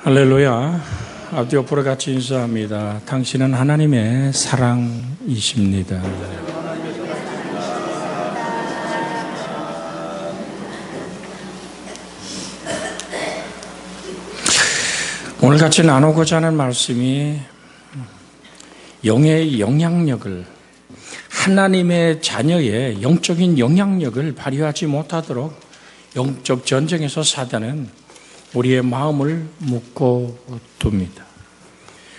할렐루야. 앞뒤 옆으로 같이 인사합니다. 당신은 하나님의 사랑이십니다. 오늘 같이 나누고자 하는 말씀이 영의 영향력을, 하나님의 자녀의 영적인 영향력을 발휘하지 못하도록 영적 전쟁에서 사단은 우리의 마음을 묶어둡니다.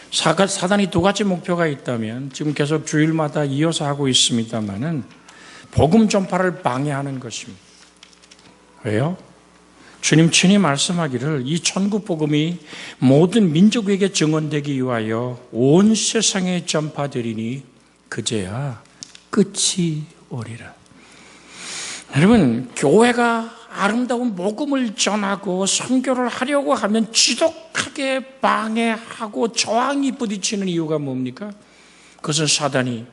사단이 두 가지 목표가 있다면 지금 계속 주일마다 이어서 하고 있습니다만은 복음 전파를 방해하는 것입니다. 왜요? 주님 친히 말씀하기를 이 천국 복음이 모든 민족에게 증언되기 위하여 온 세상에 전파되리니 그제야 끝이 오리라. 여러분, 교회가 아름다운 복음을 전하고 선교를 하려고 하면 지독하게 방해하고 저항이 부딪히는 이유가 뭡니까? 그것은 사단이,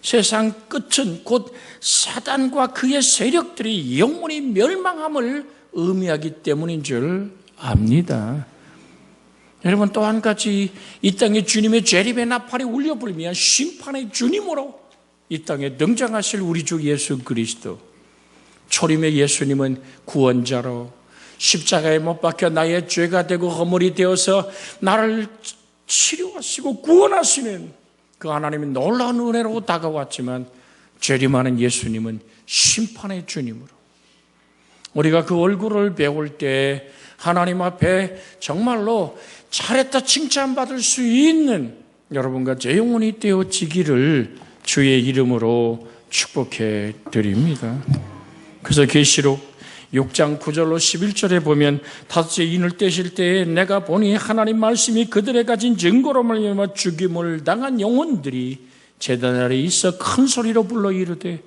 세상 끝은 곧 사단과 그의 세력들이 영원히 멸망함을 의미하기 때문인 줄 압니다. 여러분, 또 한 가지, 이 땅에 주님의 재림의 나팔이 울려 불면 심판의 주님으로 이 땅에 등장하실 우리 주 예수 그리스도, 초림의 예수님은 구원자로 십자가에 못 박혀 나의 죄가 되고 허물이 되어서 나를 치료하시고 구원하시는 그 하나님의 놀라운 은혜로 다가왔지만, 재림하는 예수님은 심판의 주님으로, 우리가 그 얼굴을 배울 때 하나님 앞에 정말로 잘했다 칭찬받을 수 있는 여러분과 제 영혼이 되어지기를 주의 이름으로 축복해 드립니다. 그래서 계시록 6장 9절로 11절에 보면, 다섯째 인을 떼실 때에 내가 보니 하나님 말씀이 그들의 가진 증거로 말미암아 죽임을 당한 영혼들이 제단 아래 있어 큰 소리로 불러 이르되,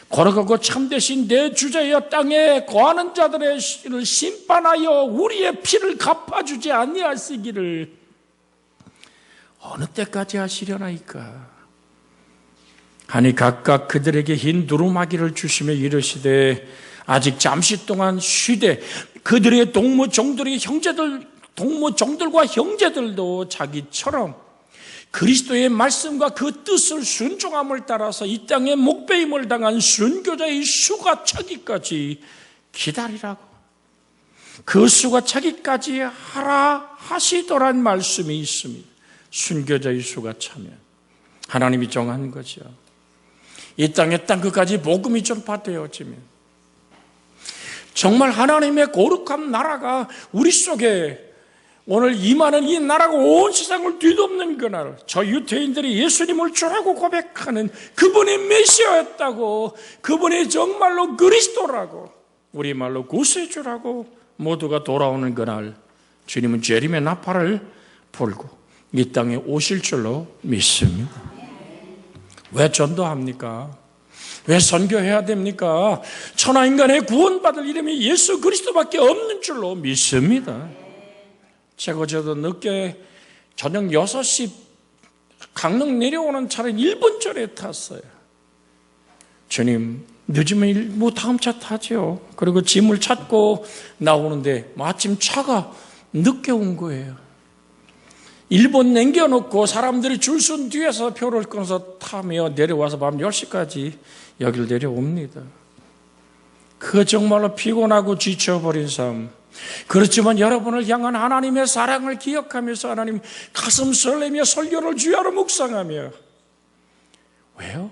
걸어가고 참되신 내 주자여 땅에 거하는 자들의 씨를 심판하여 우리의 피를 갚아주지 아니하시기를 어느 때까지 하시려나이까. 하니 각각 그들에게 흰 두루마기를 주시며 이르시되, 아직 잠시 동안 쉬되 그들의 동무종들과 형제들도 자기처럼 그리스도의 말씀과 그 뜻을 순종함을 따라서 이 땅에 목배임을 당한 순교자의 수가 차기까지 기다리라고, 그 수가 차기까지 하라 하시더란 말씀이 있습니다. 순교자의 수가 차면 하나님이 정한 거죠. 이 땅의 땅끝까지 복음이 전파되어지면 정말 하나님의 거룩한 나라가 우리 속에 오늘 임하는 이 나라가 온 세상을 뒤덮는 그날, 저 유태인들이 예수님을 주라고 고백하는 그분이 메시아였다고, 그분이 정말로 그리스도라고, 우리말로 구세주라고 모두가 돌아오는 그날, 주님은 재림의 나팔을 불고 이 땅에 오실 줄로 믿습니다. 왜 전도합니까? 왜 선교해야 됩니까? 천하인간의 구원받을 이름이 예수 그리스도밖에 없는 줄로 믿습니다. 제가 저도 늦게 저녁 6시 강릉 내려오는 차를 1분 전에 탔어요. 주님, 늦으면 다음 차 타죠. 그리고 짐을 찾고 나오는데 마침 차가 늦게 온 거예요. 1분 남겨놓고 사람들이 줄 선 뒤에서 표를 끊어서 타며 내려와서 밤 10시까지 여기를 내려옵니다. 그 정말로 피곤하고 지쳐버린 삶. 그렇지만 여러분을 향한 하나님의 사랑을 기억하면서 하나님 가슴 설레며 설교를 주야로 묵상하며, 왜요?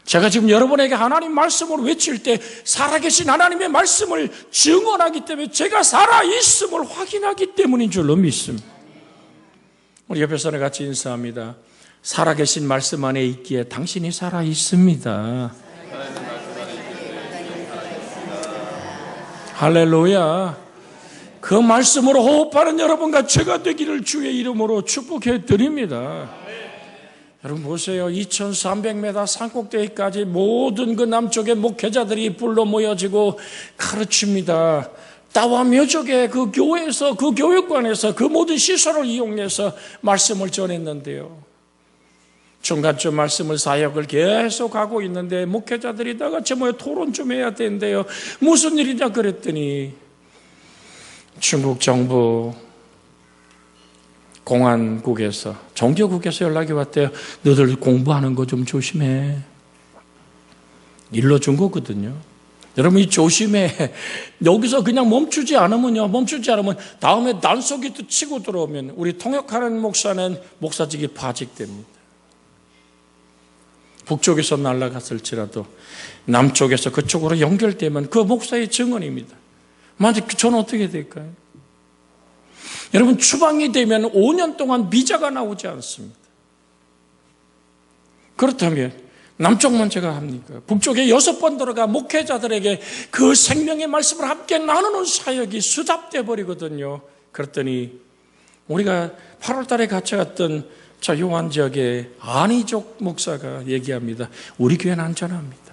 제가 지금 여러분에게 하나님 말씀을 외칠 때 살아계신 하나님의 말씀을 증언하기 때문에, 제가 살아있음을 확인하기 때문인 줄로 믿습니다. 우리 옆에 사람 같이 인사합니다. 살아계신 말씀 안에 있기에 당신이 살아있습니다. 할렐루야. 그 말씀으로 호흡하는 여러분과 제가 되기를 주의 이름으로 축복해 드립니다. 여러분 보세요. 2300m 산꼭대기까지 모든 그 남쪽의 목회자들이 불러 모여지고 가르칩니다. 따와 묘족의 그 교회에서, 그 교육관에서 그 모든 시설을 이용해서 말씀을 전했는데요. 중간쯤 말씀을 사역을 계속 하고 있는데 목회자들이 다 같이 모여 토론 좀 해야 된대요. 무슨 일이냐 그랬더니 중국 정부 공안국에서, 종교국에서 연락이 왔대요. 너들 공부하는 거 좀 조심해. 일러준 거거든요. 여러분, 이 조심해. 여기서 그냥 멈추지 않으면 다음에 단속이 또 치고 들어오면 우리 통역하는 목사는 목사직이 파직됩니다. 북쪽에서 날아갔을지라도 남쪽에서 그쪽으로 연결되면 그 목사의 증언입니다. 만약 저는 어떻게 될까요? 여러분, 추방이 되면 5년 동안 비자가 나오지 않습니다. 그렇다면 남쪽만 제가 합니까? 북쪽에 6번 들어가 목회자들에게 그 생명의 말씀을 함께 나누는 사역이 수답돼 버리거든요. 그랬더니 우리가 8월 달에 같이 갔던 저 요한 지역의 안희족 목사가 얘기합니다. 우리 교회는 안전합니다.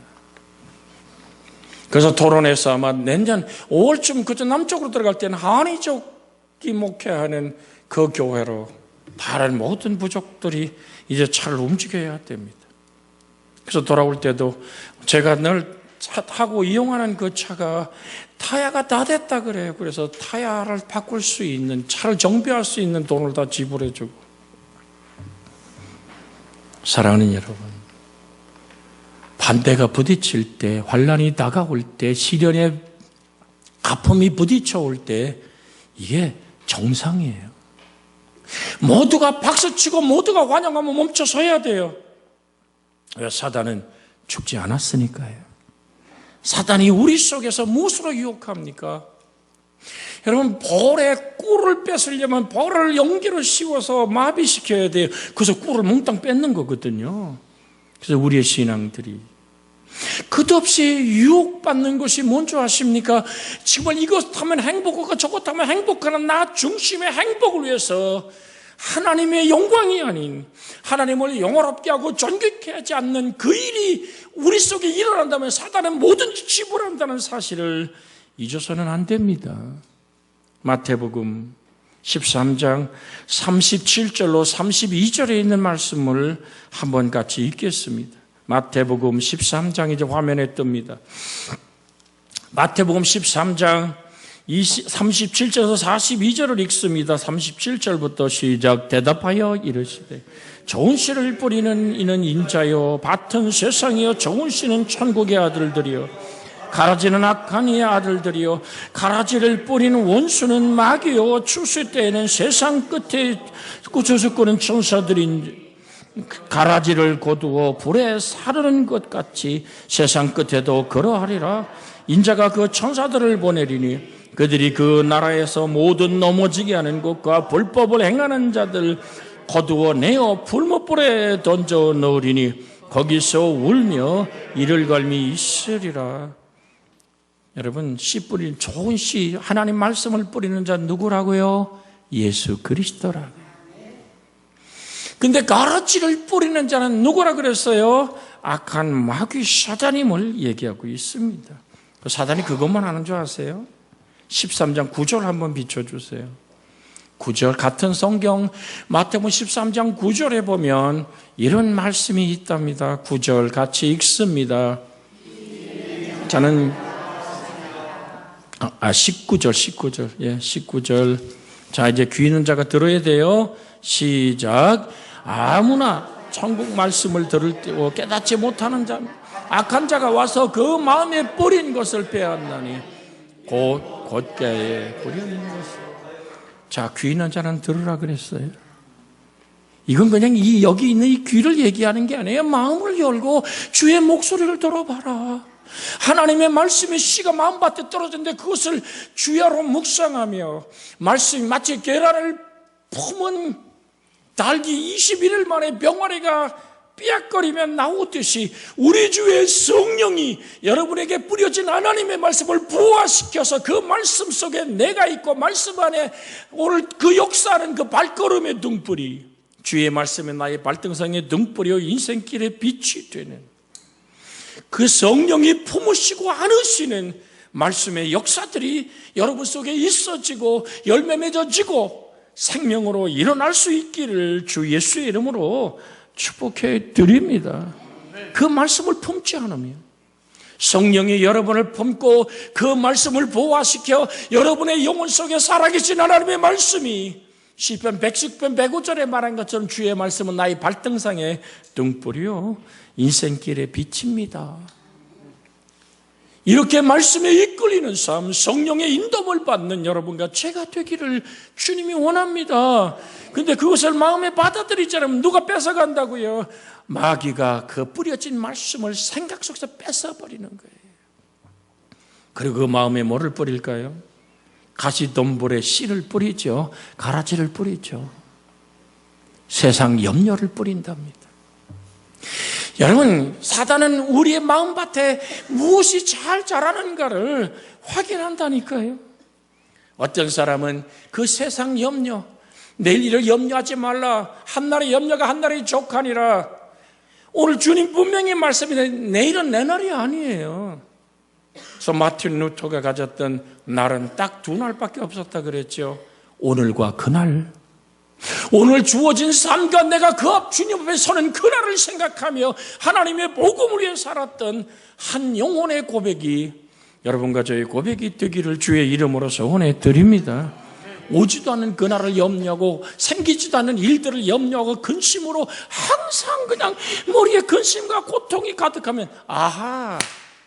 그래서 토론에서 아마 내년 5월쯤 그저 남쪽으로 들어갈 때는 안희족이 목회하는 그 교회로 다른 모든 부족들이 이제 차를 움직여야 됩니다. 그래서 돌아올 때도 제가 늘 타고 이용하는 그 차가 타야가 다 됐다 그래요. 그래서 타야를 바꿀 수 있는, 차를 정비할 수 있는 돈을 다 지불해주고. 사랑하는 여러분, 반대가 부딪힐 때, 환난이 다가올 때, 시련의 아픔이 부딪혀올 때 이게 정상이에요. 모두가 박수치고 모두가 환영하면 멈춰서야 돼요. 왜? 사단은 죽지 않았으니까요. 사단이 우리 속에서 무엇으로 유혹합니까? 여러분, 벌에 꿀을 뺏으려면 벌을 연기로 씌워서 마비시켜야 돼요. 그래서 꿀을 몽땅 뺏는 거거든요. 그래서 우리의 신앙들이 끝없이 유혹받는 것이 뭔지 아십니까? 정말 이것 하면 행복하고 저것 하면 행복하는 나 중심의 행복을 위해서 하나님의 영광이 아닌, 하나님을 영화롭게 하고 존귀케 하지 않는 그 일이 우리 속에 일어난다면 사단은 뭐든지 지불한다는 사실을 잊어서는 안 됩니다. 마태복음 13장 37절로 32절에 있는 말씀을 한번 같이 읽겠습니다. 마태복음 13장 이제 화면에 뜹니다. 마태복음 13장 37절에서 42절을 읽습니다. 37절부터 시작. 대답하여 이르시되 좋은 씨를 뿌리는 이는 인자요 밭은 세상이요 좋은 씨는 천국의 아들들이요 가라지는 악한 이의 아들들이요 가라지를 뿌리는 원수는 마귀요 추수 때에는 세상 끝에 주수꾼은 천사들인 가라지를 거두어 불에 사르는 것 같이 세상 끝에도 그러하리라. 인자가 그 천사들을 보내리니 그들이 그 나라에서 모든 넘어지게 하는 것과 불법을 행하는 자들 거두어 내어 불못불에 던져 넣으리니 거기서 울며 이를 갈미 있으리라. 여러분, 씨 뿌리는 좋은 씨, 하나님 말씀을 뿌리는 자 누구라고요? 예수 그리스도라고요. 근데 가라지를 뿌리는 자는 누구라 그랬어요? 악한 마귀 사단임을 얘기하고 있습니다. 사단이 그것만 하는 줄 아세요? 13장 9절 한번 비춰주세요. 9절 같은 성경 마태복음 13장 9절에 보면 이런 말씀이 있답니다. 9절 같이 읽습니다. 저는 19절. 예, 19절. 자, 이제 귀 있는 자가 들어야 돼요. 시작. 아무나 천국 말씀을 들을 때 깨닫지 못하는 자, 악한 자가 와서 그 마음에 뿌린 것을 빼앗나니 곧 곶가에 뿌리는 것을. 자, 귀 있는 자는 들으라 그랬어요. 이건 그냥 여기 있는 이 귀를 얘기하는 게 아니에요. 마음을 열고 주의 목소리를 들어봐라. 하나님의 말씀의 씨가 마음밭에 떨어졌는데 그것을 주야로 묵상하며 말씀이 마치 계란을 품은 달기 21일 만에 병아리가 삐약거리며 나오듯이 우리 주의 성령이 여러분에게 뿌려진 하나님의 말씀을 부화시켜서 그 말씀 속에 내가 있고 말씀 안에 오늘 그 역사하는 그 발걸음의 등불이 주의 말씀에 나의 발등상의 등불이요 인생길의 빛이 되는 그 성령이 품으시고 안으시는 말씀의 역사들이 여러분 속에 있어지고 열매 맺어지고 생명으로 일어날 수 있기를 주 예수의 이름으로 축복해 드립니다. 그 말씀을 품지 않으면 성령이 여러분을 품고 그 말씀을 보호시켜 여러분의 영혼 속에 살아계신 하나님의 말씀이 시편 110편 105절에 말한 것처럼 주의 말씀은 나의 발등상에 등불이요 인생길의 빛입니다. 이렇게 말씀에 이끌리는 삶, 성령의 인도를 받는 여러분과 제가 되기를 주님이 원합니다. 근데 그것을 마음에 받아들이지 않으면 누가 뺏어간다고요? 마귀가 그 뿌려진 말씀을 생각 속에서 뺏어버리는 거예요. 그리고 그 마음에 뭐를 뿌릴까요? 가시덤불에 씨를 뿌리죠. 가라지를 뿌리죠. 세상 염려를 뿌린답니다. 여러분, 사단은 우리의 마음밭에 무엇이 잘 자라는가를 확인한다니까요. 어떤 사람은 그 세상 염려, 내일 일을 염려하지 말라. 한날의 염려가 한날의 족하니라. 오늘 주님 분명히 말씀인데 내일은 내 날이 아니에요. 그래서 마틴 루터가 가졌던 날은 딱 2날밖에 없었다 그랬죠. 오늘과 그날. 오늘 주어진 삶과 내가 그 앞 주님 앞에 서는 그날을 생각하며 하나님의 복음을 위해 살았던 한 영혼의 고백이 여러분과 저의 고백이 되기를 주의 이름으로 소원해 드립니다. 오지도 않는 그날을 염려하고 생기지도 않는 일들을 염려하고 근심으로 항상 그냥 머리에 근심과 고통이 가득하면 아하,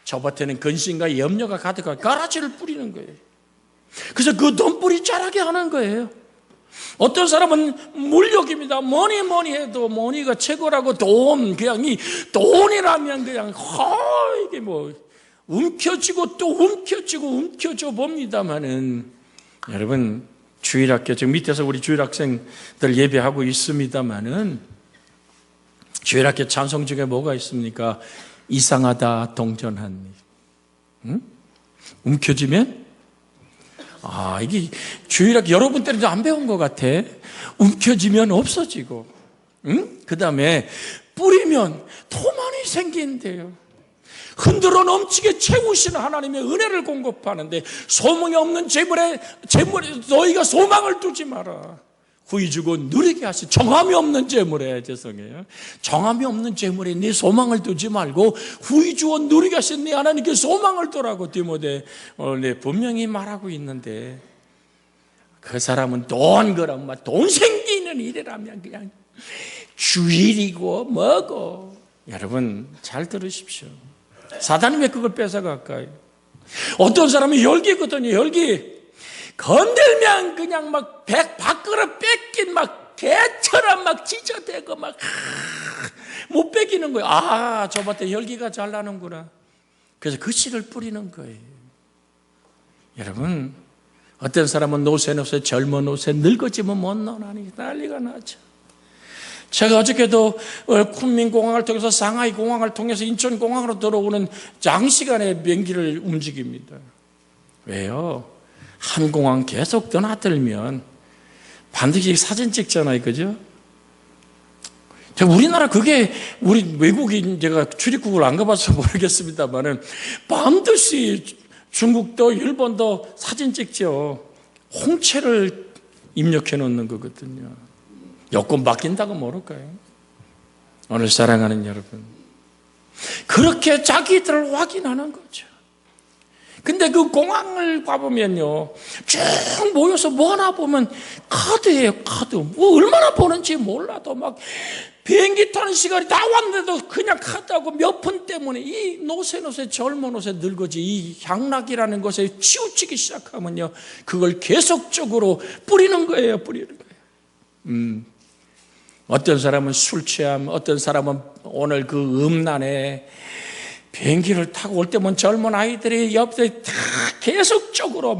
저밭에는 근심과 염려가 가득하고 가라지를 뿌리는 거예요. 그래서 그 돈뿌리 자라게 하는 거예요. 어떤 사람은 물욕입니다. 뭐니 해도 뭐니가 최고라고 그냥 이 돈이라면 그냥 이게 뭐 움켜쥐고 또 움켜쥐고 봅니다만은 여러분 주일학교 지금 밑에서 우리 주일학생들 예배하고 있습니다만은 주일학교 찬송 중에 뭐가 있습니까? 이상하다 동전한 응? 움켜쥐면 이게 주일학교 여러분 때도 안 배운 것 같아. 움켜쥐면 없어지고, 응? 그 다음에 뿌리면 더 많이 생긴대요. 흔들어 넘치게 채우시는 하나님의 은혜를 공급하는데 소망이 없는 재물에 너희가 소망을 두지 마라. 후이 주고 누리게 하시. 정함이 없는 재물에 죄송해요. 정함이 없는 재물에 네 소망을 두지 말고 후이 주고 누리게 하신 네 하나님께 소망을 두라고 디모데 분명히 말하고 있는데 그 사람은 돈 생기는 일이라면 그냥 주일이고 뭐고. 여러분 잘 들으십시오. 사단이 왜 그걸 뺏어갈까요? 어떤 사람은 열기거든요. 열기. 건들면 그냥 막 밥그릇 뺏긴 막 개처럼 막 찢어대고 막 못 뺏기는 거예요. 저 밭에 열기가 잘 나는구나. 그래서 그 씨를 뿌리는 거예요. 여러분, 어떤 사람은 노새 젊은 노새 늙어지면 못 나니 난리가 나죠. 제가 어저께도 쿤민공항을 통해서 상하이 공항을 통해서 인천공항으로 들어오는 장시간의 비행기를 움직입니다. 왜요? 한 공항 계속 떠나들면 반드시 사진 찍잖아요. 그죠? 우리나라 그게 우리 외국인 제가 출입국을 안 가봐서 모르겠습니다만은 반드시 중국도 일본도 사진 찍죠. 홍채를 입력해 놓는 거거든요. 여권 바뀐다고 모를까요? 오늘 사랑하는 여러분, 그렇게 자기들을 확인하는 거죠. 근데 그 공항을 가보면요, 쭉 모여서 뭐 하나 보면 카드예요, 카드. 뭐 얼마나 보는지 몰라도 막 비행기 타는 시간이 다 왔는데도 그냥 카드하고 몇 푼 때문에 이 노새 젊은 노새 늙어지 이 향락이라는 것에 치우치기 시작하면요, 그걸 계속적으로 뿌리는 거예요. 어떤 사람은 술 취함, 어떤 사람은 오늘 그 음란에 비행기를 타고 올 때면 젊은 아이들이 옆에 다 계속적으로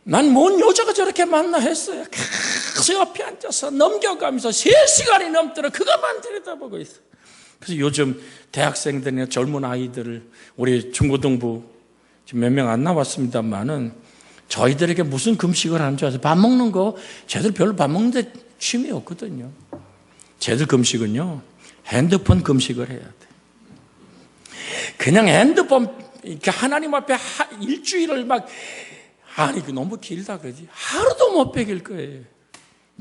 난 뭔 여자가 저렇게 만나 했어요. 계속 옆에 앉아서 넘겨가면서 3시간이 넘도록 그것만 들여다보고 있어. 그래서 요즘 대학생들이나 젊은 아이들을 우리 중고등부 지금 몇 명 안 나왔습니다만은 저희들에게 무슨 금식을 하는 줄 아세요? 밥 먹는 거 쟤들 별로 밥 먹는데 취미 없거든요. 쟤들 금식은요, 핸드폰 금식을 해야 돼. 그냥 핸드폰 이렇게 하나님 앞에 일주일을 너무 길다 그러지. 하루도 못 베길 거예요.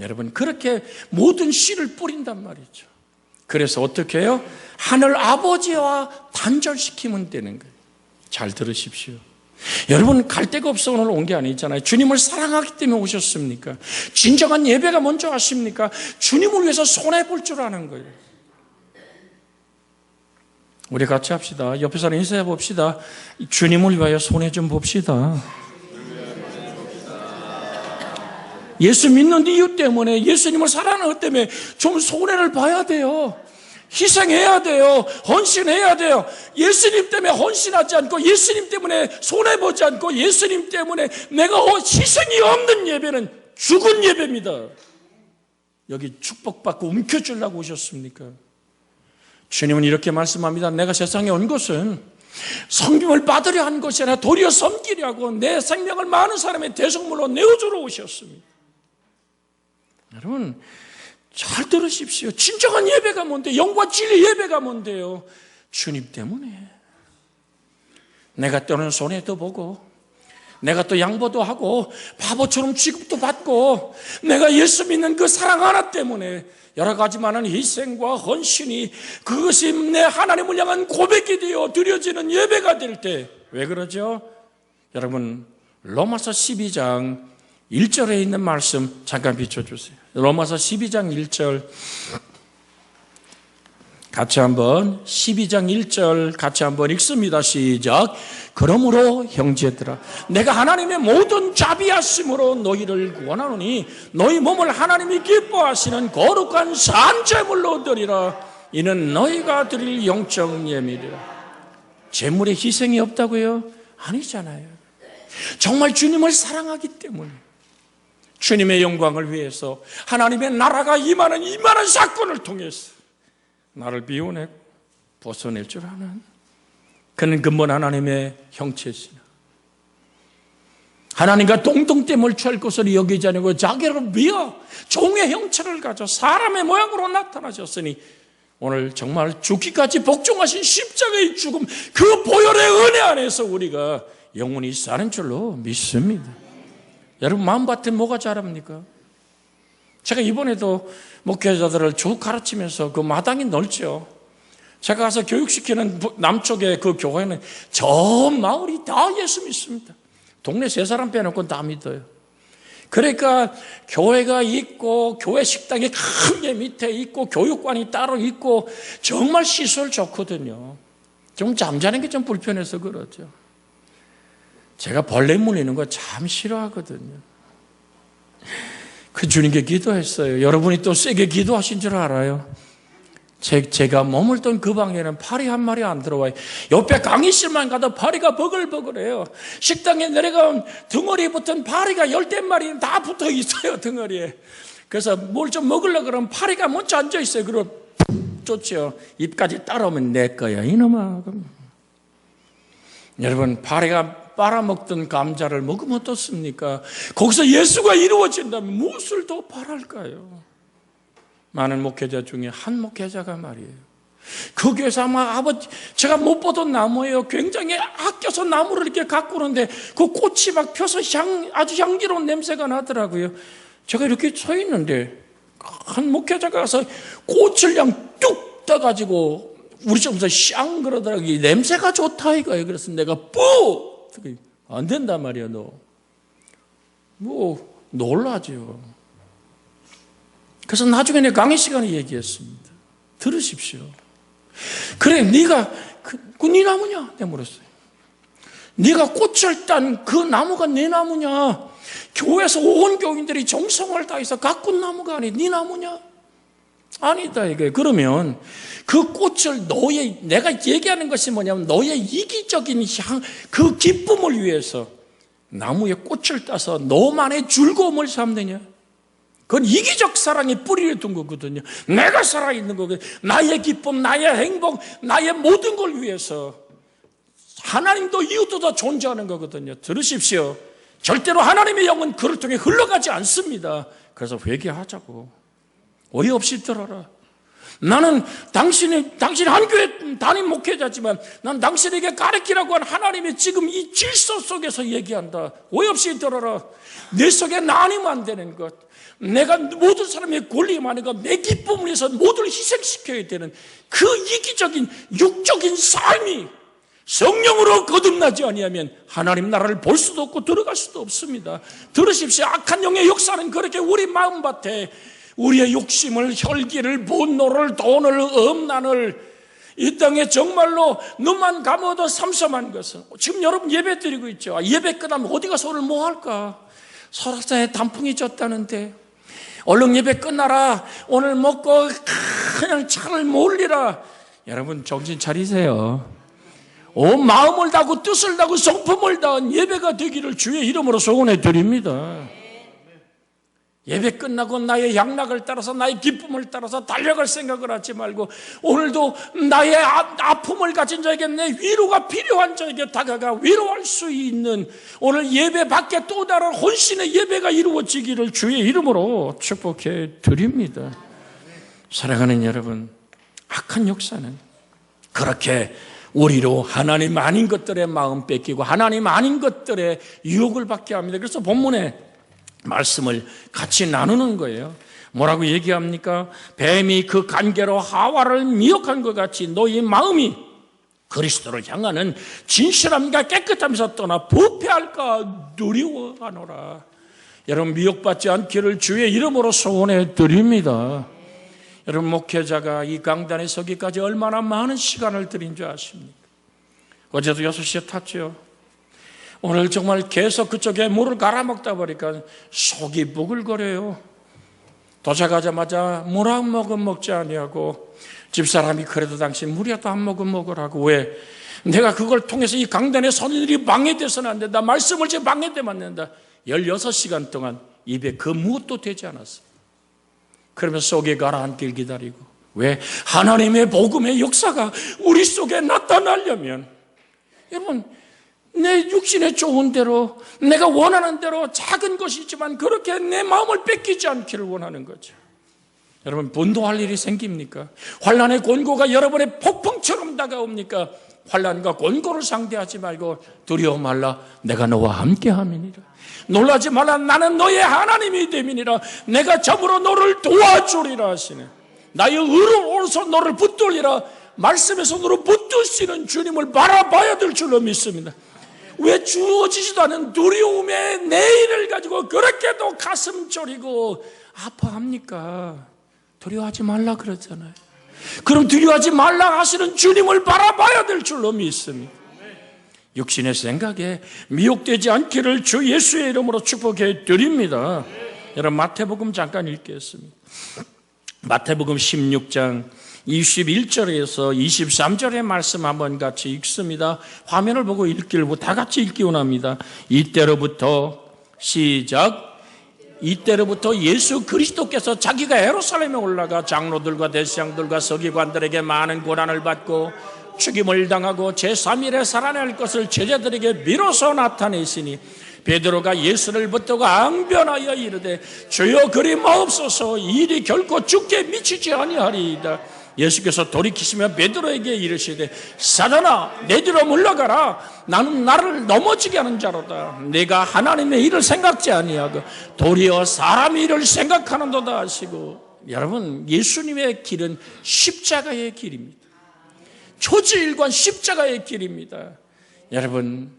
여러분, 그렇게 모든 씨를 뿌린단 말이죠. 그래서 어떻게 해요? 하늘 아버지와 단절시키면 되는 거예요. 잘 들으십시오. 여러분, 갈 데가 없어 오늘 온 게 아니잖아요. 주님을 사랑하기 때문에 오셨습니까? 진정한 예배가 뭔지 아십니까? 주님을 위해서 손해볼 줄 아는 거예요. 우리 같이 합시다. 옆에 사람 인사해 봅시다. 주님을 위하여 손해 좀 봅시다. 예수 믿는 이유 때문에, 예수님을 사랑하는 것 때문에 좀 손해를 봐야 돼요. 희생해야 돼요. 헌신해야 돼요. 예수님 때문에 헌신하지 않고, 예수님 때문에 손해보지 않고, 예수님 때문에 내가 희생이 없는 예배는 죽은 예배입니다. 여기 축복받고 움켜쥐려고 오셨습니까? 주님은 이렇게 말씀합니다. 내가 세상에 온 것은 섬김을 받으려 한 것이 아니라 도리어 섬기려고 내 생명을 많은 사람의 대속물로 내어주러 오셨습니다. 여러분, 잘 들으십시오. 진정한 예배가 뭔데? 영과 진리 예배가 뭔데요? 주님 때문에. 내가 때로는 손해도 보고, 내가 또 양보도 하고, 바보처럼 취급도 받고, 내가 예수 믿는 그 사랑 하나 때문에 여러 가지 많은 희생과 헌신이, 그것이 내 하나님을 향한 고백이 되어 드려지는 예배가 될 때, 왜 그러죠? 여러분, 로마서 12장 1절에 있는 말씀 잠깐 비춰주세요. 로마서 12장 1절 같이 한번 12장 1절 같이 한번 읽습니다. 시작. 그러므로 형제들아, 내가 하나님의 모든 자비하심으로 너희를 구원하노니 너희 몸을 하나님이 기뻐하시는 거룩한 산제물로 드리라. 이는 너희가 드릴 영적 예물이라. 제물에 희생이 없다고요? 아니잖아요. 정말 주님을 사랑하기 때문에, 주님의 영광을 위해서 하나님의 나라가 임하는 사건을 통해서 나를 비워내고 벗어낼 줄 아는, 그는 근본 하나님의 형체시나 하나님과 동등됨을 취할 것을 여기지 않고 자기를 비어 종의 형체를 가져 사람의 모양으로 나타나셨으니 오늘 정말 죽기까지 복종하신 십자가의 죽음, 그 보혈의 은혜 안에서 우리가 영원히 사는 줄로 믿습니다. 여러분, 마음밭에 뭐가 자랍니까? 제가 이번에도 목회자들을 쭉 가르치면서 그 마당이 넓죠. 제가 가서 교육시키는 남쪽의 그 교회는 저 마을이 다 예수 믿습니다. 동네 세 사람 빼놓고 다 믿어요. 그러니까 교회가 있고, 교회 식당이 큰 게 밑에 있고, 교육관이 따로 있고, 정말 시설 좋거든요. 좀 잠자는 게 좀 불편해서 그렇죠. 제가 벌레 물리는 거 참 싫어하거든요. 그 주님께 기도했어요. 여러분이 또 세게 기도하신 줄 알아요. 제가 머물던 그 방에는 파리 한 마리 안 들어와요. 옆에 강의실만 가도 파리가 버글버글해요. 식당에 내려가면 덩어리에 붙은 파리가 10마리는 다 붙어 있어요, 덩어리에. 그래서 뭘 좀 먹으려고 그러면 파리가 먼저 앉아 있어요. 그리고 쫓죠. 입까지 따라오면 내 거야, 이놈아. 여러분, 파리가 빨아먹던 감자를 먹으면 어떻습니까? 거기서 예수가 이루어진다면 무엇을 더 바랄까요? 많은 목회자 중에 한 목회자가 말이에요. 그 교회에서 아마 제가 못 보던 나무예요. 굉장히 아껴서 나무를 이렇게 갖고 오는데 그 꽃이 막 펴서 아주 향기로운 냄새가 나더라고요. 제가 이렇게 서 있는데 한 목회자가 가서 꽃을 그냥 뚝 떠가지고 우리 쪽에서 샹 그러더라고요. 냄새가 좋다 이거예요. 그래서 내가 뿌! 안 된단 말이야, 너. 뭐 놀라죠. 그래서 나중에 내 강의 시간에 얘기했습니다. 들으십시오. 그래, 네가 네 나무냐? 내가 물었어요. 네가 꽃을 딴 그 나무가 네 나무냐? 교회에서 온 교인들이 정성을 다해서 가꾼 나무가 아니 네 나무냐? 아니다 이거예요. 그러면 그 꽃을 내가 얘기하는 것이 뭐냐면 너의 이기적인 그 기쁨을 위해서 나무에 꽃을 따서 너만의 즐거움을 삼느냐? 그건 이기적 사랑의 뿌리를 둔 거거든요. 내가 살아있는 거거든요. 나의 기쁨, 나의 행복, 나의 모든 걸 위해서 하나님도 이웃도 다 존재하는 거거든요. 들으십시오. 절대로 하나님의 영은 그를 통해 흘러가지 않습니다. 그래서 회개하자고. 오해 없이 들어라. 나는 당신 한 교회 담임 목회자지만 난 당신에게 가르치라고 한 하나님의 지금 이 질서 속에서 얘기한다. 오해 없이 들어라. 내 속에 나뉘면 안 되는 것, 내가 모든 사람의 권리만 것, 내 기쁨을 위해서 모두를 희생시켜야 되는 그 이기적인 육적인 삶이 성령으로 거듭나지 아니하면 하나님 나라를 볼 수도 없고 들어갈 수도 없습니다. 들으십시오. 악한 영의 역사는 그렇게 우리 마음밭에 우리의 욕심을, 혈기를, 분노를, 돈을, 음란을 이 땅에 정말로 눈만 감아도 삼삼한 것은, 지금 여러분 예배 드리고 있죠. 예배 끝나면 어디 가서 오늘 뭐 할까? 설악산에 단풍이 졌다는데 얼른 예배 끝나라, 오늘 먹고 그냥 차를 몰리라. 여러분 정신 차리세요. 온 마음을 다하고 뜻을 다하고 성품을 다한 예배가 되기를 주의 이름으로 소원해 드립니다. 예배 끝나고 나의 양락을 따라서, 나의 기쁨을 따라서 달려갈 생각을 하지 말고, 오늘도 나의 아픔을 가진 자에게, 내 위로가 필요한 자에게 다가가 위로할 수 있는 오늘 예배 밖에 또 다른 혼신의 예배가 이루어지기를 주의 이름으로 축복해 드립니다. 사랑하는 여러분, 악한 역사는 그렇게 우리로 하나님 아닌 것들의 마음 뺏기고 하나님 아닌 것들의 유혹을 받게 합니다. 그래서 본문에 말씀을 같이 나누는 거예요. 뭐라고 얘기합니까? 뱀이 그 간계로 하와를 미혹한 것 같이 너희 마음이 그리스도를 향하는 진실함과 깨끗함에서 떠나 부패할까 두려워하노라. 여러분 미혹받지 않기를 주의 이름으로 소원해 드립니다. 여러분 목회자가 이 강단에 서기까지 얼마나 많은 시간을 들인 줄 아십니까? 어제도 6시에 탔죠. 오늘 정말 계속 그쪽에 물을 갈아먹다 보니까 속이 부글거려요. 도착하자마자 물 한 모금 먹지 아니하고 집사람이 그래도 당신 물이라도 한 모금 먹으라고. 왜? 내가 그걸 통해서 이 강단의 선인들이 방해돼서는 안 된다. 말씀을 제 방해되면 안 된다. 16시간 동안 입에 그 무엇도 되지 않았어. 그러면서 속에 가라앉길 기다리고. 왜? 하나님의 복음의 역사가 우리 속에 나타나려면, 여러분 내 육신의 좋은 대로, 내가 원하는 대로 작은 것이지만 그렇게 내 마음을 뺏기지 않기를 원하는 거죠. 여러분 분노할 일이 생깁니까? 환난의 곤고가 여러분의 폭풍처럼 다가옵니까? 환난과 곤고를 상대하지 말고 두려워 말라, 내가 너와 함께함이니라. 놀라지 말라, 나는 너의 하나님이 됨이니라. 내가 점으로 너를 도와주리라 하시네. 나의 의로 오른손 너를 붙들리라. 말씀의 손으로 붙드시는 주님을 바라봐야 될 줄로 믿습니다. 왜 주어지지도 않은 두려움의 내일을 가지고 그렇게도 가슴 졸이고 아파합니까? 두려워하지 말라 그러잖아요. 그럼 두려워하지 말라 하시는 주님을 바라봐야 될 줄로 믿습니다. 육신의 생각에 미혹되지 않기를 주 예수의 이름으로 축복해 드립니다. 여러분 마태복음 잠깐 읽겠습니다. 마태복음 16장 21절에서 23절의 말씀 한번 같이 읽습니다. 화면을 보고 읽기를 다 같이 읽기 원합니다. 이때로부터 시작. 이때로부터 예수 그리스도께서 자기가 예루살렘에 올라가 장로들과 대제사장들과 서기관들에게 많은 고난을 받고 죽임을 당하고 제3일에 살아날 것을 제자들에게 비로소 나타내시니 베드로가 예수를 붙들고 앙변하여 이르되 주여 그리 마옵소서, 이 일이 결코 죽게 미치지 아니하리이다. 예수께서 돌이키시며 베드로에게 이르시되 사단아 내 뒤로 물러가라, 나는 나를 넘어지게 하는 자로다. 내가 하나님의 일을 생각지 아니하고 도리어 사람의 일을 생각하는도다 하시고. 여러분 예수님의 길은 십자가의 길입니다. 초지일관 십자가의 길입니다. 여러분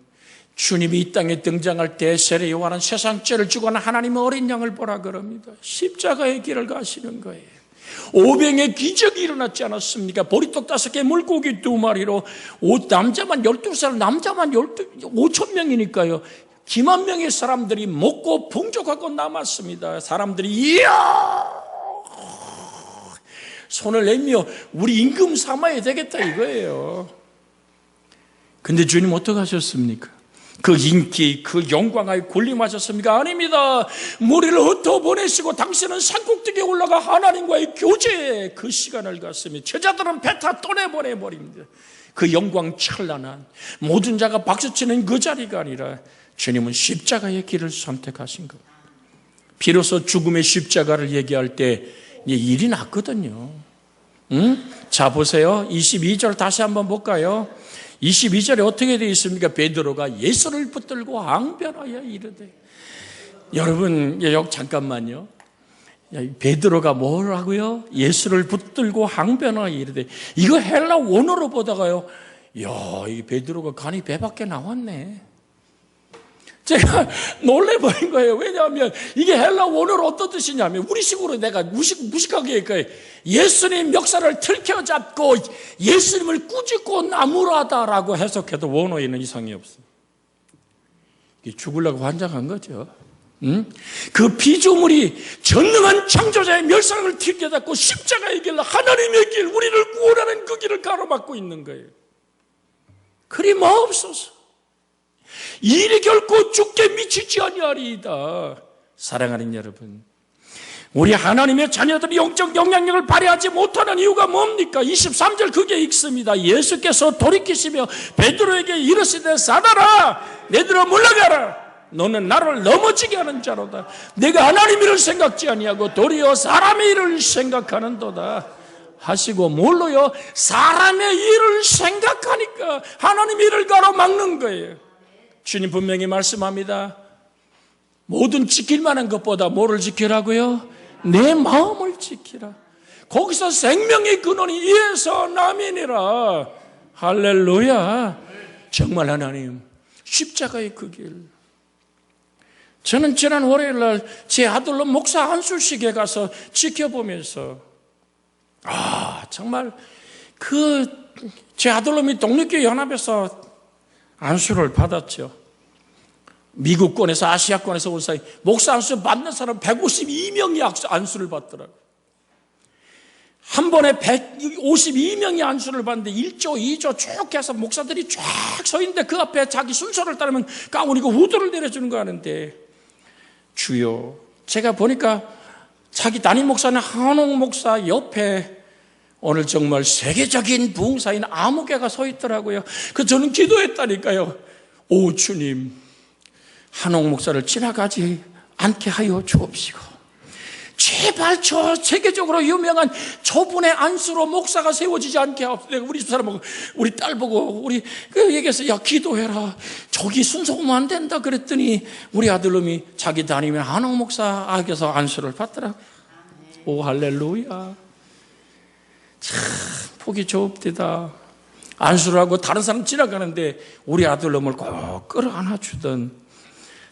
주님이 이 땅에 등장할 때 세례 요한은 세상 죄를 지고 하는 하나님의 어린 양을 보라 그럽니다. 십자가의 길을 가시는 거예요. 오병의 기적이 일어났지 않았습니까? 보리떡 5개, 물고기 2마리로 남자만 12살, 남자만 5,000명이니까요. 기만 명의 사람들이 먹고 풍족하고 남았습니다. 사람들이 이야 손을 내밀며 우리 임금 삼아야 되겠다 이거예요. 근데 주님 어떻게 하셨습니까? 그 인기, 그 영광에 군림하셨습니까? 아닙니다. 무리를 흩어보내시고 당신은 산꼭대기에 올라가 하나님과의 교제에 그 시간을 갖습니다. 제자들은 배 타 떠내보내버립니다. 그 영광 찬란한 모든 자가 박수치는 그 자리가 아니라 주님은 십자가의 길을 선택하신 겁니다. 비로소 죽음의 십자가를 얘기할 때 일이 났거든요. 자 보세요. 22절 다시 한번 볼까요? 22절에 어떻게 되어 있습니까? 베드로가 예수를 붙들고 앙변하여 이르되. 여러분 잠깐만요. 베드로가 뭐라고요? 예수를 붙들고 앙변하여 이르되. 이거 헬라 원어로 보다가요 이야, 이 베드로가 간이 배 밖에 나왔네. 제가 놀래버린 거예요. 왜냐하면 이게 헬라 원어로 어떤 뜻이냐면 우리식으로 내가 무식하게 얘기해요. 예수님 역사를 틀켜잡고 예수님을 꾸짖고 나무라다라고 해석해도 원어에는 이상이 없어요. 죽으려고 환장한 거죠. 응? 그 피조물이 전능한 창조자의 멸상을 틀켜잡고 십자가의 길, 하나님의 길, 우리를 구원하는 그 길을 가로막고 있는 거예요. 그리 마옵소서. 이 일이 결코 죽게 미치지 아니하리이다. 사랑하는 여러분, 우리 하나님의 자녀들이 영적 영향력을 발휘하지 못하는 이유가 뭡니까? 23절 그게 읽습니다. 예수께서 돌이키시며 베드로에게 이르시되 사단아 내들어 물러가라. 너는 나를 넘어지게 하는 자로다. 내가 하나님의 일을 생각지 아니하고 도리어 사람의 일을 생각하는도다 하시고, 뭘로요? 사람의 일을 생각하니까 하나님의 일을 가로막는 거예요. 주님 분명히 말씀합니다. 모든 지킬 만한 것보다 뭐를 지키라고요? 내 마음을 지키라. 거기서 생명의 근원이 이에서 남이니라. 할렐루야. 정말 하나님, 십자가의 그 길. 저는 지난 월요일날 제 아들로 목사 안수식에 가서 지켜보면서 정말 제 아들놈이 독립교회 연합에서 안수를 받았죠. 미국권에서 아시아권에서 온 사이 목사 안수 받는 사람 152명이 안수를 받더라고요. 한 번에 152명이 안수를 받는데 1조, 2조 쭉 해서 목사들이 쫙 서 있는데 그 앞에 자기 순서를 따르면 가운이고 후드를 내려주는 거 하는데, 주요, 제가 보니까 자기 담임 목사는 한옥 목사 옆에 오늘 정말 세계적인 부흥사인 아무개가 서 있더라고요. 저는 기도했다니까요. 오 주님, 한옥 목사를 지나가지 않게 하여 주옵시고, 제발 저 세계적으로 유명한 저분의 안수로 목사가 세워지지 않게 하옵소서. 내가 우리 집사람 보고, 우리 딸 보고, 우리 얘기해서 야 기도해라. 저기 순서 오면 안 된다 그랬더니 우리 아들놈이 자기 담임의 한옥 목사에게서 안수를 받더라고요. 오 할렐루야. 참 보기 좋읍디다. 안수를 하고 다른 사람 지나가는데 우리 아들놈을 꼭 끌어안아 주던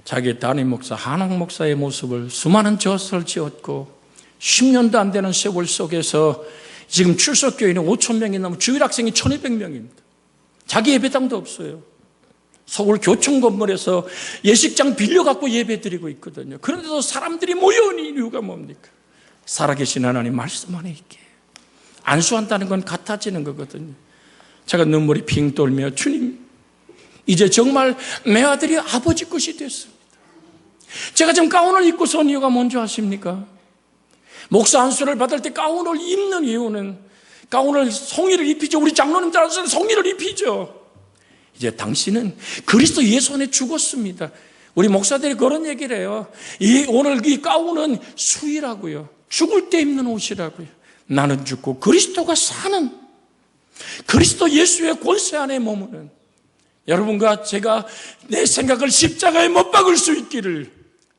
자기 담임 목사, 한옥 목사의 모습을 수많은 젖을 지었고 10년도 안 되는 세월 속에서 지금 출석교인이 5,000명이 넘고 주일학생이 1,200명입니다. 자기 예배당도 없어요. 서울 교총 건물에서 예식장 빌려갖고 예배 드리고 있거든요. 그런데도 사람들이 모여오는 이유가 뭡니까? 살아계신 하나님 말씀 안에 있게 안수한다는 건 같아지는 거거든요. 제가 눈물이 핑 돌며, 주님, 이제 정말 내 아들이 아버지 것이 됐습니다. 제가 지금 가운을 입고 선 이유가 뭔지 아십니까? 목사 안수를 받을 때 가운을 입는 이유는, 가운을 송이를 입히죠. 우리 장로님들 안수는 송이를 입히죠. 이제 당신은 그리스도 예수 안에 죽었습니다. 우리 목사들이 그런 얘기를 해요. 오늘 이 가운은 수의라고요. 죽을 때 입는 옷이라고요. 나는 죽고 그리스도가 사는, 그리스도 예수의 권세 안에 머무는 여러분과 제가 내 생각을 십자가에 못 박을 수 있기를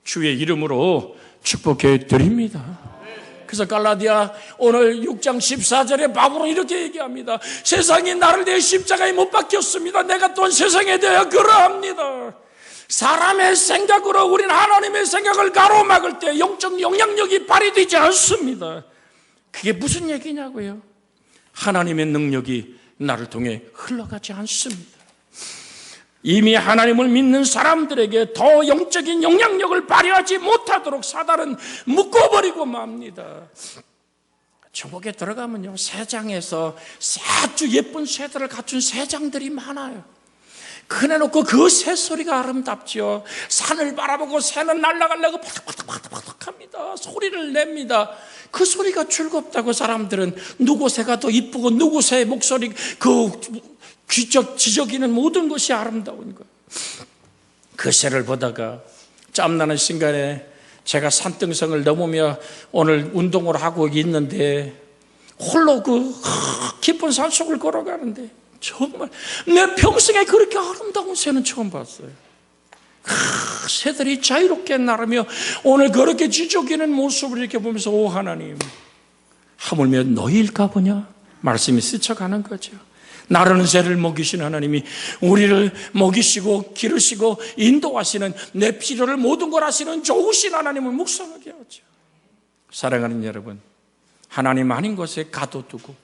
주의 이름으로 축복해 드립니다. 그래서 갈라디아 오늘 6장 14절에 바울은 이렇게 얘기합니다. 세상이 나를 내 십자가에 못 박혔습니다. 내가 또한 세상에 대하여 그러합니다. 사람의 생각으로 우리는 하나님의 생각을 가로막을 때 영적 영향력이 발휘되지 않습니다. 그게 무슨 얘기냐고요? 하나님의 능력이 나를 통해 흘러가지 않습니다. 이미 하나님을 믿는 사람들에게 더 영적인 영향력을 발휘하지 못하도록 사단은 묶어버리고 맙니다. 천국에 들어가면요, 새장에서 아주 예쁜 새들을 갖춘 새장들이 많아요. 그래놓고 그 새소리가 아름답죠. 산을 바라보고 새는 날아가려고 바닥바닥바닥바닥 합니다. 소리를 냅니다. 그 소리가 즐겁다고 사람들은 누구 새가 더 이쁘고 누구 새의 목소리, 지저귀는 모든 것이 아름다운 것. 그 새를 보다가 짬나는 순간에 제가 산등성을 넘으며 오늘 운동을 하고 있는데 홀로 그 깊은 산속을 걸어가는데 정말 내 평생에 그렇게 아름다운 새는 처음 봤어요. 새들이 자유롭게 날으며 오늘 그렇게 지저귀는 모습을 이렇게 보면서, 오 하나님, 하물며 너희일까 보냐? 말씀이 스쳐가는 거죠. 나르는 새를 먹이시는 하나님이 우리를 먹이시고 기르시고 인도하시는 내 필요를 모든 걸 하시는 좋으신 하나님을 묵상하게 하죠. 사랑하는 여러분, 하나님 아닌 것에 가둬두고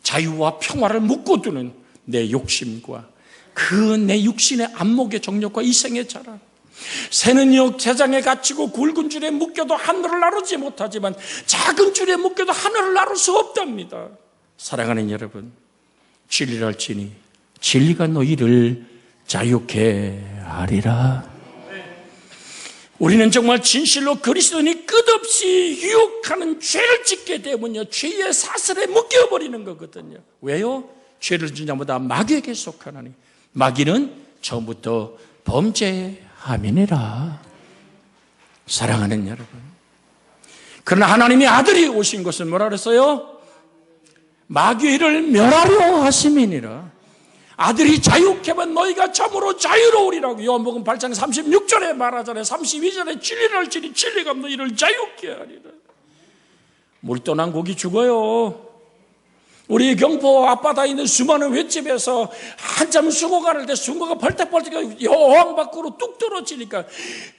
자유와 평화를 묶어두는 내 욕심과 그 내 육신의 안목의 정욕과 이생의 자랑, 새는요 재장에 갇히고 굵은 줄에 묶여도 하늘을 나르지 못하지만 작은 줄에 묶여도 하늘을 나를 수 없답니다. 사랑하는 여러분, 진리를 알지니 진리가 너희를 자유케 하리라. 우리는 정말 진실로 그리스도인이 끝없이 유혹하는 죄를 짓게 되면요 죄의 사슬에 묶여버리는 거거든요. 왜요? 죄를 짓는 자마다 마귀에게 속하나니 마귀는 처음부터 범죄함이니라. 사랑하는 여러분, 그러나 하나님의 아들이 오신 것은 뭐라 그랬어요? 마귀를 멸하려 하심이니라. 아들이 자유케 하면 너희가 참으로 자유로우리라고 요한복음 8장 36절에 말하잖아요. 32절에 진리를 알지니 진리가 너희를 자유케 하리라. 물 떠난 고기 죽어요. 우리 경포 앞바다에 있는 수많은 횟집에서 한참 숭어가 하는데 숭어가 벌떡벌떡 여왕 밖으로 뚝 떨어지니까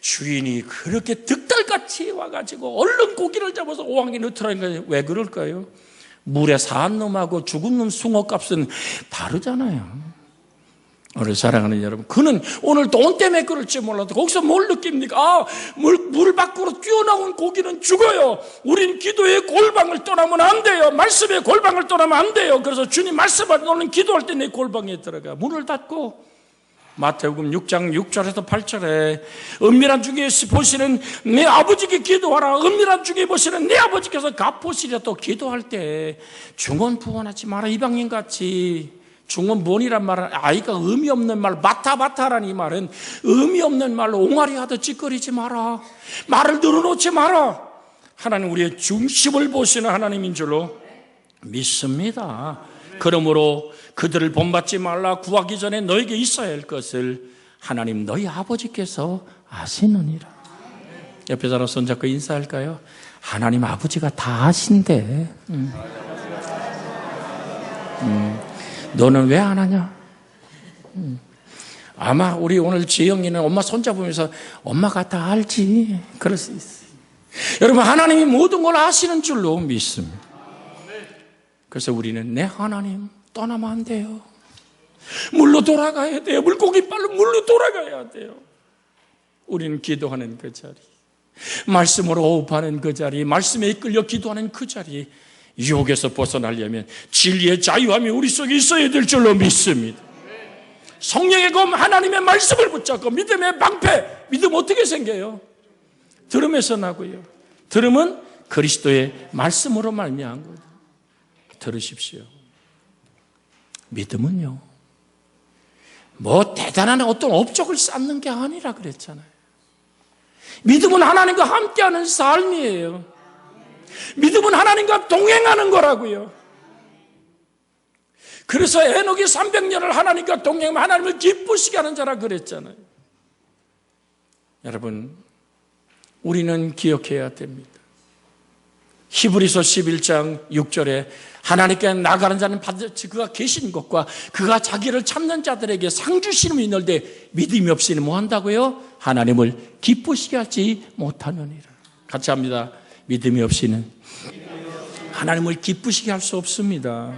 주인이 그렇게 득달같이 와가지고 얼른 고기를 잡아서 어항에 넣더라는 거예요. 왜 그럴까요? 물에 산 놈하고 죽은 놈 숭어 값은 다르잖아요. 오늘 사랑하는 여러분, 그는 오늘 돈 때문에 그럴지 몰라도 거기서 뭘 느낍니까? 물 밖으로 뛰어나온 고기는 죽어요. 우린 기도의 골방을 떠나면 안 돼요. 말씀의 골방을 떠나면 안 돼요. 그래서 주님 말씀을 너는 기도할 때 내 골방에 들어가. 문을 닫고 마태복음 6장 6절에서 8절에 은밀한 중에 보시는 내 아버지께 기도하라. 은밀한 중에 보시는 내 아버지께서 갚으시리라. 또 기도할 때 중언부언하지 마라. 이방인같이. 중언부언이란 말은 아이가 의미 없는 말, 마타마타라는 이 말은 의미 없는 말로 옹알이 하듯 찌꺼리지 마라. 말을 늘어놓지 마라. 하나님 우리의 중심을 보시는 하나님인 줄로 믿습니다. 그러므로 그들을 본받지 말라. 구하기 전에 너에게 있어야 할 것을 하나님 너희 아버지께서 아시느니라. 옆에 사람 손잡고 인사할까요? 하나님 아버지가 다 아신대. 너는 왜 안 하냐? 아마 우리 오늘 지영이는 엄마 손잡으면서 엄마가 다 알지. 그럴 수 있어요. 여러분, 하나님이 모든 걸 아시는 줄로 믿습니다. 그래서 우리는 내 하나님 떠나면 안 돼요. 물로 돌아가야 돼요. 물고기 빨로 물로 돌아가야 돼요. 우리는 기도하는 그 자리, 말씀으로 호흡하는 그 자리, 말씀에 이끌려 기도하는 그 자리, 유혹에서 벗어나려면 진리의 자유함이 우리 속에 있어야 될 줄로 믿습니다. 성령의 검 하나님의 말씀을 붙잡고 믿음의 방패. 믿음 어떻게 생겨요? 들음에서 나고요. 들음은 그리스도의 말씀으로 말미암은 거예요. 들으십시오. 믿음은요, 뭐 대단한 어떤 업적을 쌓는 게 아니라 그랬잖아요. 믿음은 하나님과 함께하는 삶이에요. 믿음은 하나님과 동행하는 거라고요. 그래서 에녹이 300년을 하나님과 동행하면 하나님을 기쁘시게 하는 자라 그랬잖아요. 여러분, 우리는 기억해야 됩니다. 히브리서 11장 6절에 하나님께 나가는 자는 반드시 그가 계신 것과 그가 자기를 찾는 자들에게 상 주시는 있는데 믿음이 없이는 뭐 한다고요? 하나님을 기쁘시게 하지 못하느니라. 같이 합니다. 믿음이 없이는 하나님을 기쁘시게 할 수 없습니다.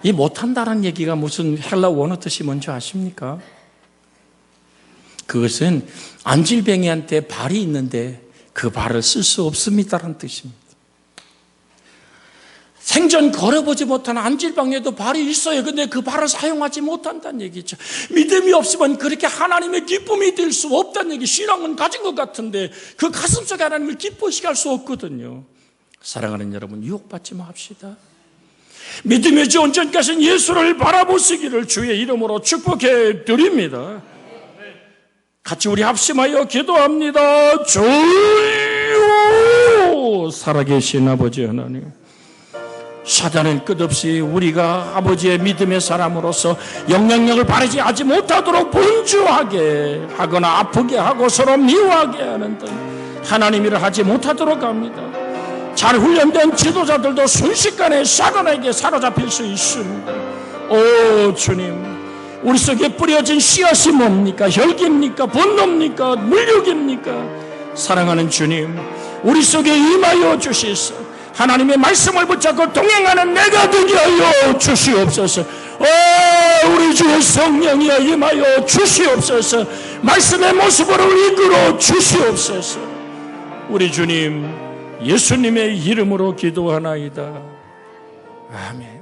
이 못한다는 얘기가 무슨 헬라 원어 뜻이 뭔지 아십니까? 그것은 안질뱅이한테 발이 있는데 그 발을 쓸 수 없습니다라는 뜻입니다. 생전 걸어보지 못한 안질방에도 발이 있어요. 근데 그 발을 사용하지 못한다는 얘기죠. 믿음이 없으면 그렇게 하나님의 기쁨이 될 수 없다는 얘기. 신앙은 가진 것 같은데 그 가슴속에 하나님을 기쁘시게 할 수 없거든요. 사랑하는 여러분, 유혹받지 맙시다. 믿음의 주 온전하신 예수를 바라보시기를 주의 이름으로 축복해 드립니다. 같이 우리 합심하여 기도합니다. 주여, 살아계신 아버지 하나님, 사단은 끝없이 우리가 아버지의 믿음의 사람으로서 영향력을 발휘하지 못하도록 분주하게 하거나 아프게 하고 서로 미워하게 하는 등 하나님 일을 하지 못하도록 합니다. 잘 훈련된 지도자들도 순식간에 사단에게 사로잡힐 수 있습니다. 오 주님, 우리 속에 뿌려진 씨앗이 뭡니까? 혈기입니까? 분노입니까? 물욕입니까? 사랑하는 주님, 우리 속에 임하여 주시소. 하나님의 말씀을 붙잡고 동행하는 내가 되게 하여 주시옵소서. 우리 주의 성령이여 임하여 주시옵소서. 말씀의 모습으로 이끌어 주시옵소서. 우리 주님 예수님의 이름으로 기도하나이다. 아멘.